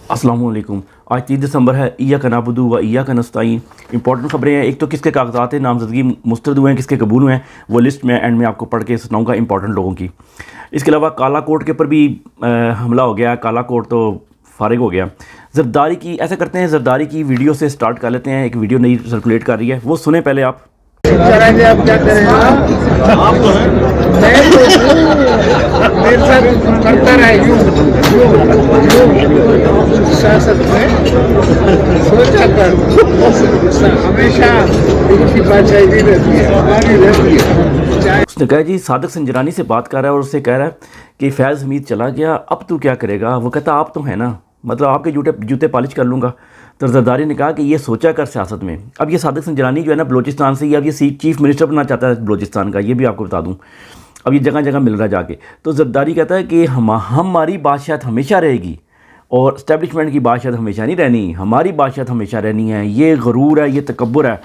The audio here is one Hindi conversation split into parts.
अस्सलाम वालेकुम। आज 30 दिसंबर है। इय्याक नअबुदु व इय्याक नस्तईन। इंपॉर्टेंट खबरें हैं। एक तो किसके कागजात है नामजदगी मुस्तरद हुए हैं, किसके कबूल हुए हैं, वो लिस्ट में एंड में आपको पढ़ के सुनाऊंगा इंपॉर्टेंट लोगों की। इसके अलावा काला कोट के ऊपर भी हमला हो गया। काला कोट तो फारिग हो गया। जरदारी की ऐसा करते हैं, जरदारी की वीडियो से स्टार्ट कर लेते हैं। एक वीडियो नई सर्कुलेट कर रही है, वो सुने पहले आप। करेंगे आप क्या करेंगे आप तो हैं मैं तो मेरे साथ करता रहे यूं सियासत में सोचा कर हमेशा उनकी बादशाही भी रहती है, हमारी रहती है। उसने कहा जी सादक संजरानी से बात कर रहा है और उससे कह रहा है कि फैज़ हमीद चला गया, अब तू क्या करेगा। वो कहता आप तो है ना, मतलब आपके जूते पॉलिश कर लूँगा। तो जरदारी ने कहा कि ये सोचा कर सियासत में। अब ये सादक संजरानी जो है ना बलोचिस्तान से, अब ये चीफ मिनिस्टर बनना चाहता है बलोचिस्तान का, ये भी आपको बता दूं। अब ये जगह जगह मिल रहा है जाके। तो जरदारी कहता है कि हमारी बादशाहत हमेशा रहेगी और इस्टेब्लिशमेंट की बादशाहत हमेशा नहीं रहनी, हमारी बादशाहत हमेशा रहनी है। ये गरूर है, ये तकब्बुर है।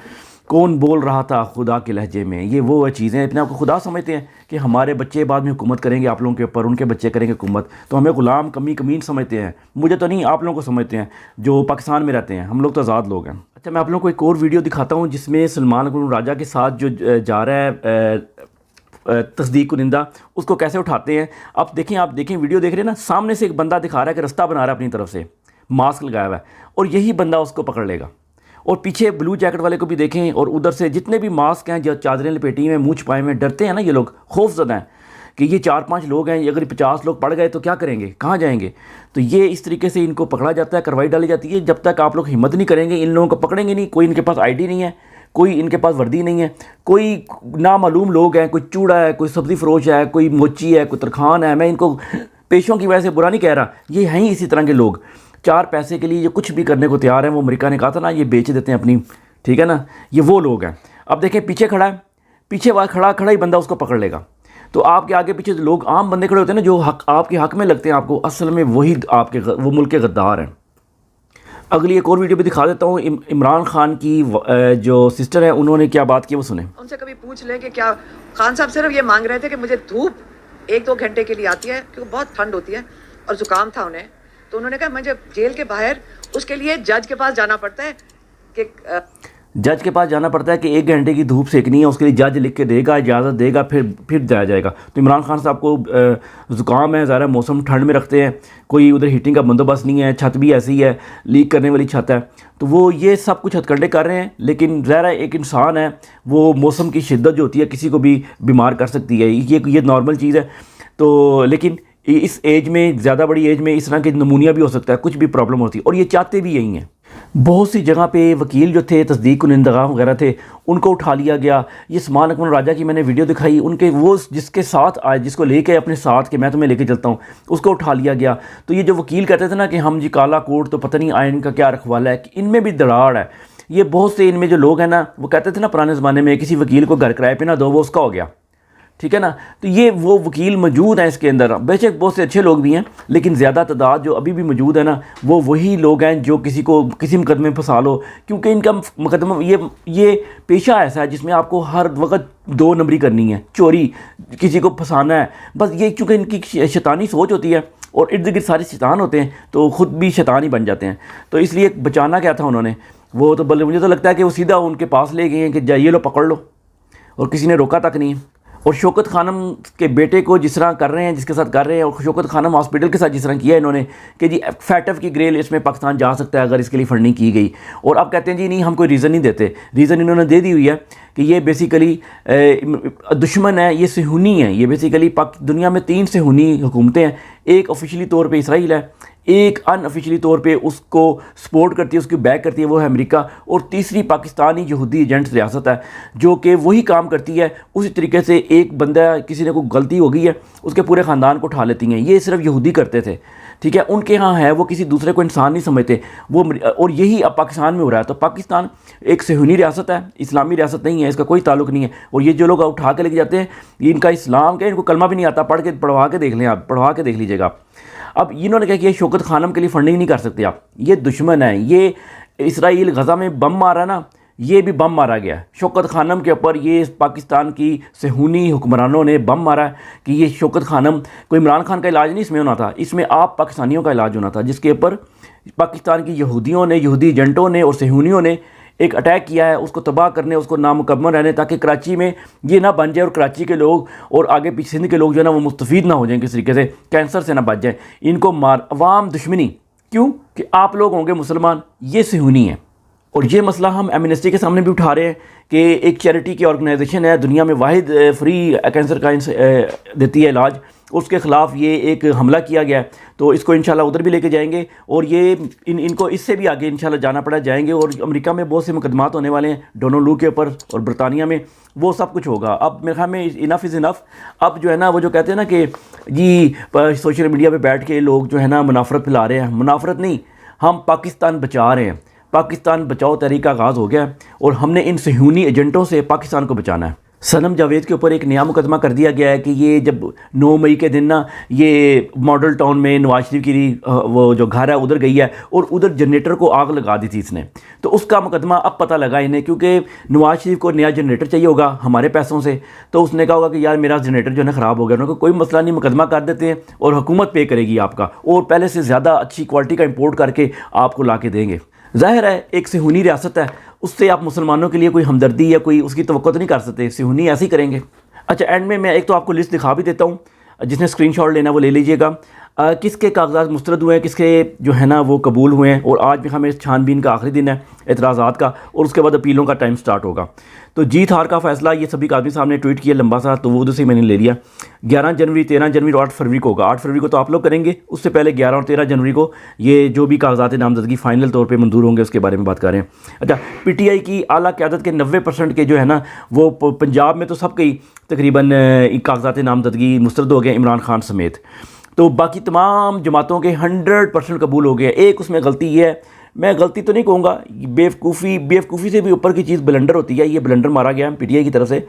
कौन बोल रहा था खुदा के लहजे में, ये वो चीज़ें अपने आप को खुदा समझते हैं कि हमारे बच्चे बाद में हुकूमत करेंगे आप लोगों के ऊपर, उनके बच्चे करेंगे हुकूमत, तो हमें ग़ुलाम कमीन समझते हैं। मुझे तो नहीं, आप लोगों को समझते हैं जो पाकिस्तान में रहते हैं। हम लोग तो आज़ाद लोग हैं। अच्छा, मैं आप लोगों को एक और वीडियो दिखाता हूँ जिसमें सलमान राजा के साथ जो जा रहा है तस्दीक कुनिंदा, उसको कैसे उठाते हैं आप देखें वीडियो देख रहे हैं ना। सामने से एक बंदा दिखा रहा है कि रास्ता बना रहा है अपनी तरफ से, मास्क लगाया हुआ है, और यही बंदा उसको पकड़ लेगा। और पीछे ब्लू जैकेट वाले को भी देखें, और उधर से जितने भी मास्क हैं, जो चादरें लपेटी में, मुँह छुपाए में, डरते हैं ना ये लोग, खौफजदा हैं कि ये 4-5 लोग हैं, अगर 50 लोग पड़ गए तो क्या करेंगे, कहाँ जाएंगे। तो ये इस तरीके से इनको पकड़ा जाता है, कार्रवाई डाली जाती है। जब तक आप लोग हिम्मत नहीं करेंगे, इन लोगों को पकड़ेंगे नहीं। कोई इनके पास आईडी नहीं है, कोई इनके पास वर्दी नहीं है, कोई नामालूम लोग हैं, कोई चूड़ा है, कोई सब्ज़ी फरोश है, कोई मोची है, कोई तरखान है। मैं इनको पेशों की वजह से बुरा नहीं कह रहा, ये हैं ही इसी तरह के लोग। 4 पैसे के लिए ये कुछ भी करने को तैयार हैं। वो अमेरिका ने कहा था ना, ये बेच देते हैं अपनी, ठीक है ना, ये वो लोग हैं। अब देखें पीछे खड़ा है, पीछे वाला खड़ा ही बंदा उसको पकड़ लेगा। तो आपके आगे पीछे जो लोग आम बंदे खड़े होते हैं ना, जो आपके हक में लगते हैं आपको, असल में वही वो मुल्क के गद्दार हैं। अगली एक और वीडियो भी दिखा देता हूँ। इमरान खान की जो सिस्टर है, उन्होंने क्या बात की वो सुने। उनसे कभी पूछ लें कि क्या खान साहब सिर्फ ये मांग रहे थे कि मुझे धूप 1-2 घंटे के लिए आती है क्योंकि बहुत ठंड होती है और जुकाम था उन्हें, तो उन्होंने कहा मुझे जेल के बाहर उसके लिए जज के पास जाना पड़ता है कि जज के पास जाना पड़ता है कि 1 घंटे की धूप सेकनी है, उसके लिए जज लिख के देगा, इजाज़त देगा, फिर जाया जाएगा। तो इमरान खान साहब को ज़ुकाम है, ज़्यादा मौसम ठंड में रखते हैं, कोई उधर हीटिंग का बंदोबस्त नहीं है, छत भी ऐसी है, लीक करने वाली छत है। तो वो ये सब कुछ हथकंडे कर रहे हैं, लेकिन ज़ाहिर है एक इंसान है, वो मौसम की शिद्दत जो होती है किसी को भी बीमार कर सकती है, ये नॉर्मल चीज़ है। तो लेकिन इस एज में, ज़्यादा बड़ी एज में इस तरह की नमूनिया भी हो सकता है, कुछ भी प्रॉब्लम होती है, और ये चाहते भी यही हैं। बहुत सी जगह पे वकील जो थे, तस्दीक कुनिंदा वगैरह थे, उनको उठा लिया गया। ये सलमान अकबर राजा की मैंने वीडियो दिखाई, उनके वो जिसके साथ आए, जिसको लेके अपने साथ के मैं तुम्हें लेके चलता हूँ, उसको उठा लिया गया। तो ये जो वकील कहते थे ना कि हम जी काला कोट तो पता नहीं आयन का क्या रखवाला है, कि इनमें भी दराड़ है। ये बहुत से इनमें जो लोग हैं ना, वो कहते थे ना पुराने ज़माने में, किसी वकील को घर किराए पे ना दो, वो उसका हो गया, ठीक है ना। तो ये वो वकील मौजूद हैं इसके अंदर। बेशक बहुत से अच्छे लोग भी हैं, लेकिन ज़्यादा तादाद जो अभी भी मौजूद है ना, वो वही लोग हैं जो किसी मुकदमे में फंसा लो, क्योंकि इनका मुकदमा ये पेशा ऐसा है जिसमें आपको हर वक्त 2 नंबरी करनी है, चोरी, किसी को फंसाना है, बस ये। चूँकि इनकी शैतानी सोच होती है और इर्द गिर्द सारे शैतान होते हैं, तो ख़ुद भी शैतान ही बन जाते हैं। तो इसलिए बचाना क्या था उन्होंने, वो तो मुझे तो लगता है कि वो सीधा उनके पास ले गए हैं कि जाइए लो पकड़ लो, और किसी ने रोका तक नहीं। और शौकत खानम के बेटे को जिस तरह कर रहे हैं, जिसके साथ कर रहे हैं, और शौकत खानम हॉस्पिटल के साथ जिस तरह किया इन्होंने कि जी फैटफ की ग्रे लिस्ट में पाकिस्तान जा सकता है अगर इसके लिए फंडिंग की गई। और अब कहते हैं जी नहीं, हम कोई रीज़न नहीं देते। रीज़न इन्होंने दे दी हुई है कि ये बेसिकली दुश्मन है, ये सेहूनी है। ये बेसिकली दुनिया में 3 सेहूनी हुकूमतें हैं। एक ऑफिशियली तौर पे इसराइल है, एक अनऑफिशियली तौर पे उसको सपोर्ट करती है, उसकी बैक करती है, वो है अमेरिका, और तीसरी पाकिस्तानी यहूदी एजेंट्स रियासत है, जो कि वही काम करती है उसी तरीके से। एक बंदा, किसी ने कोई गलती हो गई है, उसके पूरे ख़ानदान को उठा लेती हैं। ये सिर्फ यहूदी करते थे, ठीक है, उनके यहाँ है, वो किसी दूसरे को इंसान नहीं समझते वो। और यही अब पाकिस्तान में हो रहा है। तो पाकिस्तान एक सेहूनी रियासत है, इस्लामी रियासत नहीं है, इसका कोई ताल्लुक नहीं है। और ये जो लोग उठा के लेके जाते हैं, ये इनका इस्लाम का, इनको कलमा भी नहीं आता, पढ़वा के देख लें आप, पढ़वा के देख लीजिएगा। अब इन्होंने क्या किया, शौकत खानम के लिए फंडिंग नहीं कर सकते आप, ये दुश्मन है। ये इसराइल गज़ा में बम मारा ना, ये भी बम मारा गया। शौकत खानम के ऊपर ये पाकिस्तान की सेहूनी हुक्मरानों ने बम मारा कि ये शौकत खानम, कोई इमरान खान का इलाज नहीं इसमें होना था, इसमें आप पाकिस्तानियों का इलाज होना था, जिसके ऊपर पाकिस्तान की यहूदियों ने, यहूदी एजेंटों ने और सेहूनियों ने एक अटैक किया है, उसको तबाह करने, उसको नामुकम्मल रहने, ताकि कराची में ये ना बन जाए और कराची के लोग और आगे पीछे सिंध के लोग जो है ना वो मुस्तफ़ीद ना हो जाएं, किसी तरीके से कैंसर से ना बच जाएँ। इनको मार अवाम दुश्मनी क्यों कि आप लोग होंगे मुसलमान, ये सेहूनी है। और ये मसला हम एमनेस्टी के सामने भी उठा रहे हैं कि एक चैरिटी की ऑर्गेनाइजेशन है, दुनिया में वाहिद फ्री कैंसर का देती है इलाज, उसके ख़िलाफ़ ये एक हमला किया गया है। तो इसको इंशाल्लाह उधर भी लेके जाएंगे और ये इनको इससे भी आगे इंशाल्लाह जाना पड़ा जाएंगे। और अमेरिका में बहुत से मुकदमात होने वाले हैं डोनाल्ड लू के ऊपर, और बरतानिया में वो सब कुछ होगा। अब मेरे ख्याल में इनफ इज़ इनफ। अब जो है ना वो जो कहते हैं ना कि जी सोशल मीडिया पर बैठ के लोग जो है ना मुनाफरत फैला रहे हैं, मुनाफरत नहीं, हम पाकिस्तान बचा रहे हैं। पाकिस्तान बचाओ तहरीक का आगाज़ हो गया और हमने इन सेहूनी एजेंटों से पाकिस्तान को बचाना है। सनम जावेद के ऊपर एक नया मुकदमा कर दिया गया है कि ये जब 9 मई के दिन ना ये मॉडल टाउन में नवाज शरीफ की वो जो घर है उधर गई है और उधर जनरेटर को आग लगा दी थी इसने, तो उसका मुकदमा अब पता लगा इन्हें, क्योंकि नवाज शरीफ को नया जनरेटर चाहिए होगा हमारे पैसों से, तो उसने कहा होगा कि यार मेरा जनरेटर जो है ना ख़राब हो गया। उन्होंने कोई मसला नहीं, मुकदमा कर देते हैं और हुकूमत पे करेगी आपका, और पहले से ज़्यादा अच्छी क्वालिटी का इम्पोर्ट करके आपको ला के देंगे। ज़ाहिर है एक सेहूनी रियासत है, उससे आप मुसलमानों के लिए कोई हमदर्दी या कोई उसकी तवक्को तो नहीं कर सकते, सेहूनी ऐसे ही करेंगे। अच्छा, एंड में मैं एक तो आपको लिस्ट दिखा भी देता हूँ, जिसने स्क्रीनशॉट लेना वो ले लीजिएगा। किसके कागजात मुस्तरद हुए हैं, किसके जो है ना वो कबूल हुए हैं, और आज भी हमें छानबीन का आखिरी दिन है एतराज़ात का, और उसके बाद अपीलों का टाइम स्टार्ट होगा। तो जीत हार का फ़ैसला ये सभी कादमी साहब ने ट्वीट किया लंबा सा, तो वो उधर से मैंने ले लिया। 11 जनवरी, 13 जनवरी और 8 फरवरी को होगा। 8 फरवरी को तो आप लोग करेंगे, उससे पहले 11 और 13 जनवरी को ये जो भी कागजात नामजदगी फ़ाइनल तौर पर मंजूर होंगे उसके बारे में बात कर रहे हैं। अच्छा, PTI की आला क़यादत के 90% के जो है ना वो पंजाब में तो सबके तकरीबन कागजात नामजदगी मुस्तरद हो गए इमरान खान समेत, तो बाकी तमाम जमातों के 100% कबूल हो गया। एक उसमें गलती ये है, मैं गलती तो नहीं कहूँगा, बेवकूफ़ी से भी ऊपर की चीज़ ब्लंडर होती है, ये ब्लंडर मारा गया है PTI की तरफ से।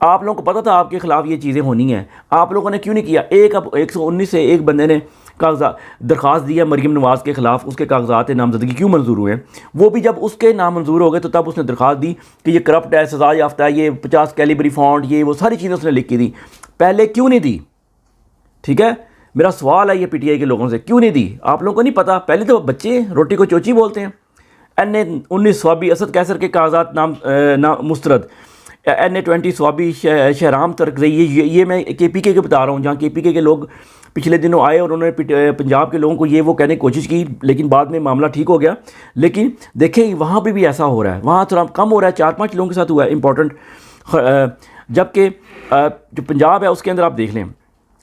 आप लोगों को पता था आपके ख़िलाफ़ ये चीज़ें होनी हैं, आप लोगों ने क्यों नहीं किया? 119 से एक बंदे ने कागजात दरख्वास्त दिया मरीम नवाज़ के ख़िलाफ़, उसके कागजात नामजदगी क्यों मंजूर हुए हैं? वो भी जब उसके नाम मंजूर हो गए तो तब उसने दरख्वास्त दी कि ये करप्ट है, सज़ा याफ्ता है, ये 50 कैलिबरी फॉन्ट, ये वो सारी चीज़ें उसने लिख के दी। पहले क्यों नहीं दी? ठीक है, मेरा सवाल है ये PTI के लोगों से, क्यों नहीं दी? आप लोगों को नहीं पता? पहले तो बच्चे रोटी को चोची बोलते हैं। NA-19 स्वाबी असद कैसर के कागजात नाम मुस्तरद, NA-20 स्वाबी शहराम तरकज़ई, ये मैं KPK के बता रहा हूँ, जहाँ KPK के लोग पिछले दिनों आए और उन्होंने पंजाब के लोगों को ये वो कहने की कोशिश की, लेकिन बाद में मामला ठीक हो गया। लेकिन देखें वहाँ पे भी ऐसा हो रहा है, वहाँ थोड़ा कम हो रहा है, 4-5 लोगों के साथ हुआ है इंपॉर्टेंट, जबकि जो पंजाब है उसके अंदर आप देख लें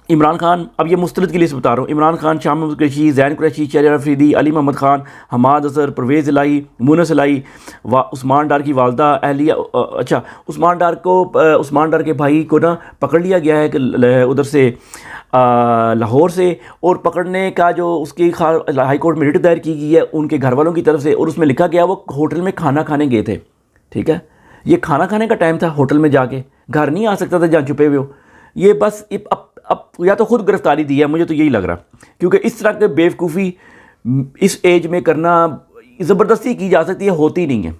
इमरान खान, अब ये मुस्तरद की लिस्ट बता रहा हूँ, इमरान खान, शाह महमूद कुरैशी, ज़ैन कुरैशी, शहरियार अफरीदी, अली मोहम्मद खान, हमाद अज़हर, परवेज़ इलाही, मुनस इलाही, उस्मान डार की वालदा अहलिया। अच्छा, उस्मान डार के भाई को ना पकड़ लिया गया है उधर से लाहौर से, और पकड़ने का जो उसकी हाई कोर्ट में रिट दायर की गई है उनके घर वालों की तरफ से, और उसमें लिखा गया वो होटल में खाना खाने गए थे। ठीक है, ये खाना खाने का टाइम था, होटल में जाके, घर नहीं आ सकता था जहाँ छुपे हुए हो। ये बस अब या तो खुद गिरफ्तारी दी है, मुझे तो यही लग रहा, क्योंकि इस तरह के बेवकूफ़ी इस एज में करना ज़बरदस्ती की जा सकती है, होती नहीं है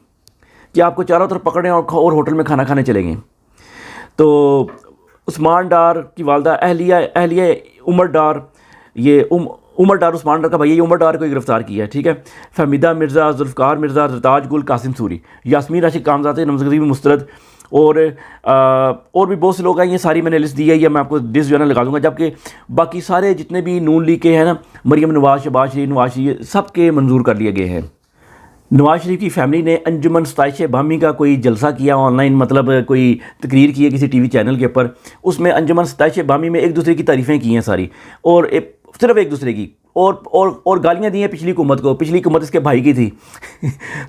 कि आपको चारों तरफ पकड़ें और होटल में खाना खाने चले गए। तो उस्मान डार की वालदा अहलिया उमर डार, ये उमर डार उस्मान डार का भाई, ये उमर डार को गिरफ्तार किया है। ठीक है, फहमीदा मिर्ज़ा, जुल्फ़कार मिर्ज़ा, रताज गुल, कासिम सूरी, यास्मीन राशिद कामज़ात नामज़दगी में मुस्तरद, और भी बहुत से लोग हैं। ये सारी मैंने लिस्ट दी है, या मैं आपको लिस्ट जो है ना लगा दूंगा। जबकि बाकी सारे जितने भी नून लीग के हैं ना, मरीम नवाज़, शहबाज शरीफ, नवाज शरीफ, सब के मंजूर कर लिए गए हैं। नवाज शरीफ की फैमिली ने अंजुमन सताइश बामी का कोई जलसा किया ऑनलाइन, मतलब कोई तकरीर की है किसी TV चैनल के ऊपर, उसमें अंजुमन सताइश बामी में एक दूसरे की तारीफ़ें की हैं सारी, और सिर्फ एक दूसरे की, और गालियाँ दी हैं पिछली हुकूमत को। पिछली हुकूमत इसके भाई की थी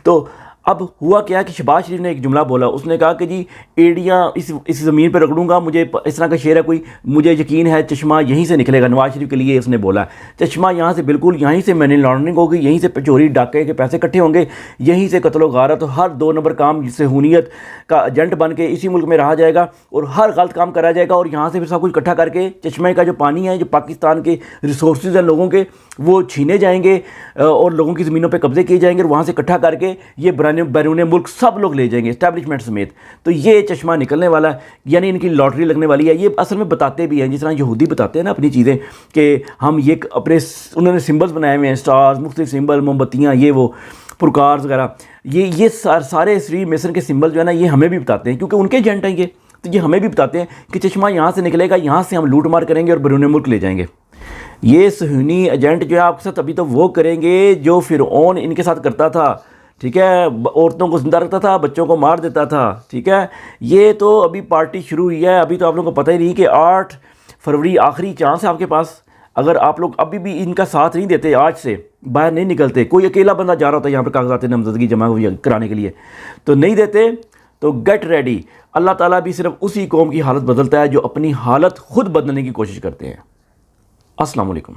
तो अब हुआ क्या कि शहबाज शरीफ ने एक जुमला बोला, उसने कहा कि जी एड़ियाँ इस ज़मीन पर रगड़ूंगा, मुझे इस तरह का शेर है कोई, मुझे यकीन है चश्मा यहीं से निकलेगा। नवाज शरीफ के लिए उसने बोला, चश्मा यहाँ से, बिल्कुल यहीं से मनी लॉन्ड्रिंग होगी, यहीं से चोरी डाके के पैसे इकट्ठे होंगे, यहीं से कत्ल गारत, तो हर 2 नंबर काम सेहूनियत का एजेंट बन के इसी मुल्क में रहा जाएगा, और हर गलत काम करा जाएगा, और यहाँ से फिर सब कुछ इकट्ठा करके चश्मे का जो पानी है, जो पाकिस्तान के रिसोर्सेज हैं लोगों के, वो छीने जाएंगे और लोगों की ज़मीनों पर कब्जे किए जाएंगे, और वहाँ से इकट्ठा करके ये बैरून मुल्क सब लोग ले जाएंगे इस्टेब्लिशमेंट समेत। तो ये चश्मा निकलने वाला है, यानी इनकी लॉटरी लगने वाली है। ये असल में बताते भी हैं, जिस तरह यहूदी बताते हैं ना अपनी चीज़ें, कि हम ये अपने उन्होंने सिम्बल्स बनाए हुए हैं, स्टार्स, मुख्तलिफ सिम्बल, मोमबत्तियाँ, ये वो पुरकार्स वगैरह, ये सारे फ्री मेसन के सिम्बल जो है ना, ये हमें भी बताते हैं, क्योंकि उनके एजेंट हैं ये। तो ये हमें भी बताते हैं कि चश्मा यहाँ से निकलेगा, यहाँ से हम लूट मार करेंगे और बैरून मुल्क ले जाएंगे। ये सुहनी एजेंट जो है आपके साथ अभी तो वो करेंगे जो फिरौन इनके साथ करता था, ठीक है। औरतों को जिंदा रखता था, बच्चों को मार देता था, ठीक है। ये तो अभी पार्टी शुरू हुई है, अभी तो आप लोगों को पता ही नहीं कि 8 फरवरी आखिरी चांस है आपके पास। अगर आप लोग अभी भी इनका साथ नहीं देते, आज से बाहर नहीं निकलते, कोई अकेला बंदा जा रहा होता है यहाँ पर कागजात नामजदगी जमा कराने के लिए, तो नहीं देते, तो गेट रेडी। अल्लाह ताला भी सिर्फ उसी कौम की हालत बदलता है जो अपनी हालत खुद बदलने की कोशिश करते हैं। अस्सलाम वालेकुम।